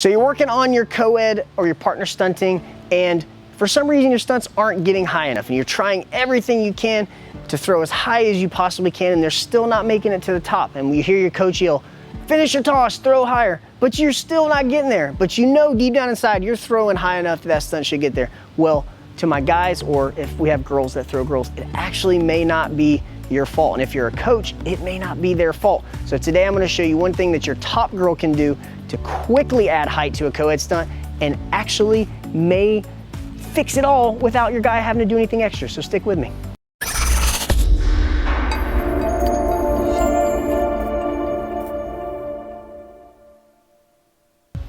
So you're working on your co-ed or your partner stunting, and for some reason your stunts aren't getting high enough, and you're trying everything you can to throw as high as you possibly can, and they're still not making it to the top. And we hear your coach yell, finish your toss, throw higher, but you're still not getting there. But you know deep down inside you're throwing high enough that stunt should get there. Well, to my guys, or if we have girls that throw girls, it actually may not be your fault. And if you're a coach, it may not be their fault. So today I'm gonna show you one thing that your top girl can do to quickly add height to a co-ed stunt and actually may fix it all without your guy having to do anything extra. So stick with me.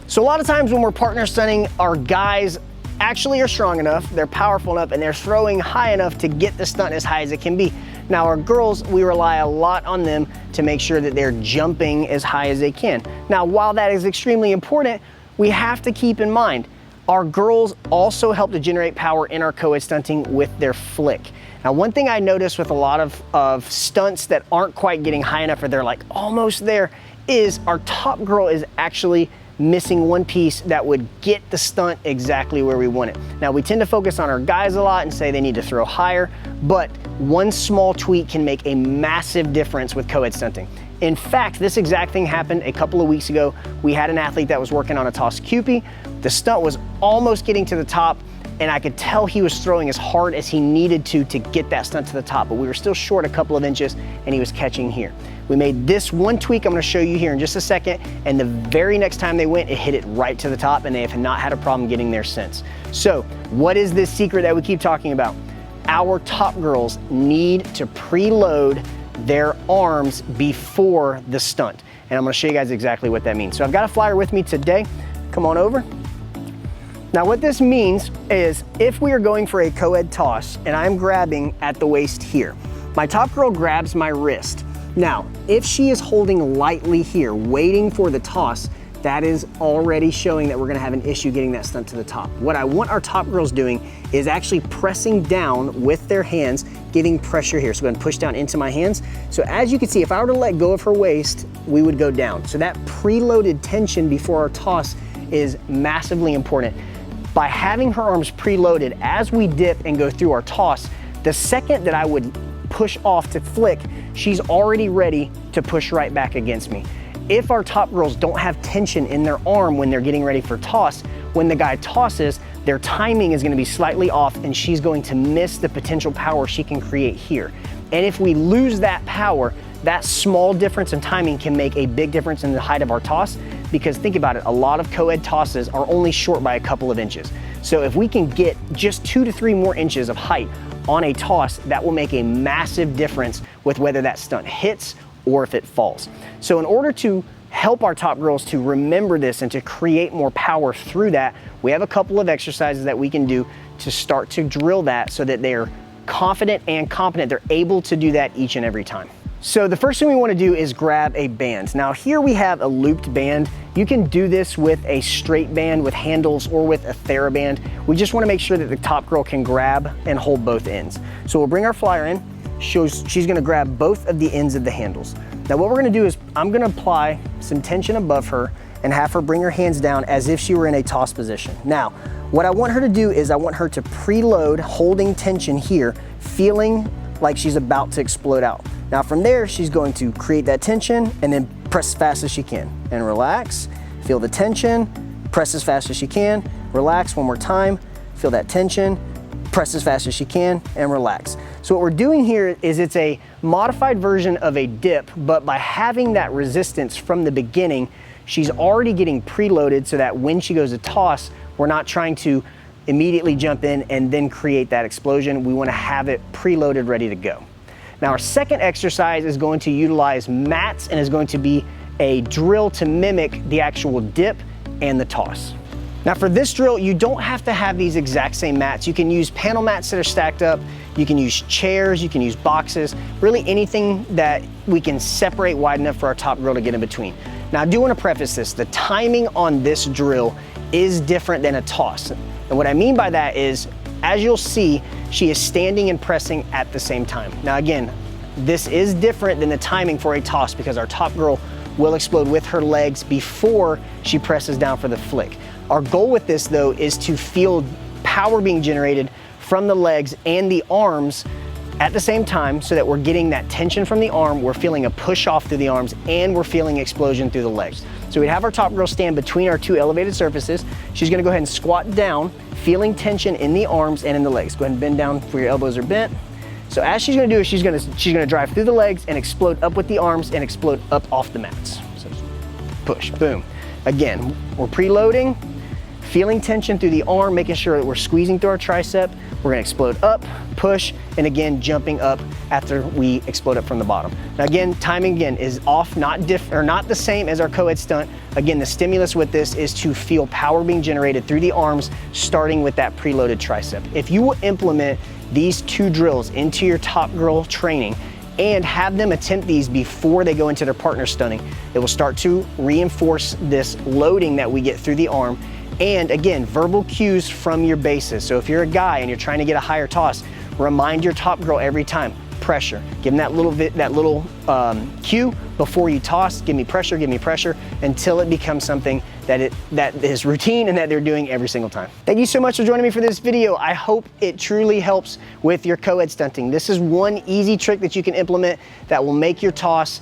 So a lot of times when we're partner stunting, our guys actually are strong enough, they're powerful enough, and they're throwing high enough to get the stunt as high as it can be. Now our girls, we rely a lot on them to make sure that they're jumping as high as they can. Now, while that is extremely important, we have to keep in mind, our girls also help to generate power in our co-ed stunting with their flick. Now, one thing I notice with a lot of stunts that aren't quite getting high enough, or they're like almost there, is our top girl is actually missing one piece that would get the stunt exactly where we want it. Now, we tend to focus on our guys a lot and say they need to throw higher, but one small tweak can make a massive difference with co-ed stunting. In fact, this exact thing happened a couple of weeks ago. We had an athlete that was working on a toss Cupid. The stunt was almost getting to the top, and I could tell he was throwing as hard as he needed to get that stunt to the top, but we were still short a couple of inches, and he was catching here. We made this one tweak I'm gonna show you here in just a second, and the very next time they went, it hit it right to the top, and they have not had a problem getting there since. So what is this secret that we keep talking about? Our top girls need to preload their arms before the stunt, and I'm gonna show you guys exactly what that means. So I've got a flyer with me today. Come on over. Now what this means is if we are going for a co-ed toss and I'm grabbing at the waist here, my top girl grabs my wrist. Now, if she is holding lightly here, waiting for the toss, that is already showing that we're gonna have an issue getting that stunt to the top. What I want our top girls doing is actually pressing down with their hands, giving pressure here. So go ahead and push down into my hands. So as you can see, if I were to let go of her waist, we would go down. So that preloaded tension before our toss is massively important. By having her arms preloaded as we dip and go through our toss, the second that I would push off to flick, she's already ready to push right back against me. If our top girls don't have tension in their arm when they're getting ready for toss, when the guy tosses, their timing is gonna be slightly off and she's going to miss the potential power she can create here. And if we lose that power, that small difference in timing can make a big difference in the height of our toss, because think about it, a lot of co-ed tosses are only short by a couple of inches. So if we can get just 2 to 3 more inches of height on a toss, that will make a massive difference with whether that stunt hits or if it falls. So in order to help our top girls to remember this and to create more power through that, we have a couple of exercises that we can do to start to drill that so that they're confident and competent. They're able to do that each and every time. So the first thing we want to do is grab a band. Now here we have a looped band. You can do this with a straight band with handles or with a TheraBand. We just want to make sure that the top girl can grab and hold both ends. So we'll bring our flyer in. She's going to grab both of the ends of the handles. Now what we're going to do is I'm going to apply some tension above her and have her bring her hands down as if she were in a toss position. Now what I want her to do is I want her to preload, holding tension here, feeling like she's about to explode out. Now from there, she's going to create that tension and then press as fast as she can and relax, feel the tension, press as fast as she can, relax one more time, feel that tension, press as fast as she can and relax. So what we're doing here is it's a modified version of a dip, but by having that resistance from the beginning, she's already getting preloaded so that when she goes to toss, we're not trying to immediately jump in and then create that explosion. We want to have it preloaded, ready to go. Now our second exercise is going to utilize mats and is going to be a drill to mimic the actual dip and the toss. Now for this drill, you don't have to have these exact same mats. You can use panel mats that are stacked up. You can use chairs, you can use boxes, really anything that we can separate wide enough for our top girl to get in between. Now I do want to preface this, the timing on this drill is different than a toss. And what I mean by that is, as you'll see, she is standing and pressing at the same time. Now again, this is different than the timing for a toss because our top girl will explode with her legs before she presses down for the flick. Our goal with this though is to feel power being generated from the legs and the arms at the same time, so that we're getting that tension from the arm, we're feeling a push off through the arms, and we're feeling explosion through the legs. So we'd have our top girl stand between our two elevated surfaces. She's gonna go ahead and squat down, feeling tension in the arms and in the legs. Go ahead and bend down where your elbows are bent. So as she's gonna do is she's gonna drive through the legs and explode up with the arms and explode up off the mats. So push, boom. Again, we're preloading, feeling tension through the arm, making sure that we're squeezing through our tricep. We're gonna explode up, push, and again, jumping up after we explode up from the bottom. Now again, timing again is off, not the same as our co-ed stunt. Again, the stimulus with this is to feel power being generated through the arms, starting with that preloaded tricep. If you will implement these two drills into your top girl training and have them attempt these before they go into their partner stunting, it will start to reinforce this loading that we get through the arm. And again, verbal cues from your bases. So if you're a guy and you're trying to get a higher toss, remind your top girl every time, pressure. Give them that little cue before you toss, give me pressure, until it becomes something that is routine and that they're doing every single time. Thank you so much for joining me for this video. I hope it truly helps with your co-ed stunting. This is one easy trick that you can implement that will make your toss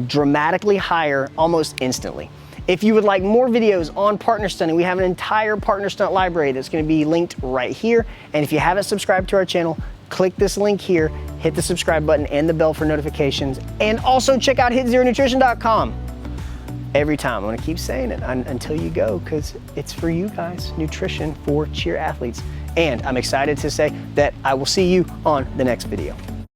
dramatically higher almost instantly. If you would like more videos on partner stunting, we have an entire partner stunt library that's gonna be linked right here. And if you haven't subscribed to our channel, click this link here, hit the subscribe button and the bell for notifications. And also check out hitzeronutrition.com. Every time, I'm gonna keep saying it until you go, because it's for you guys, nutrition for cheer athletes. And I'm excited to say that I will see you on the next video.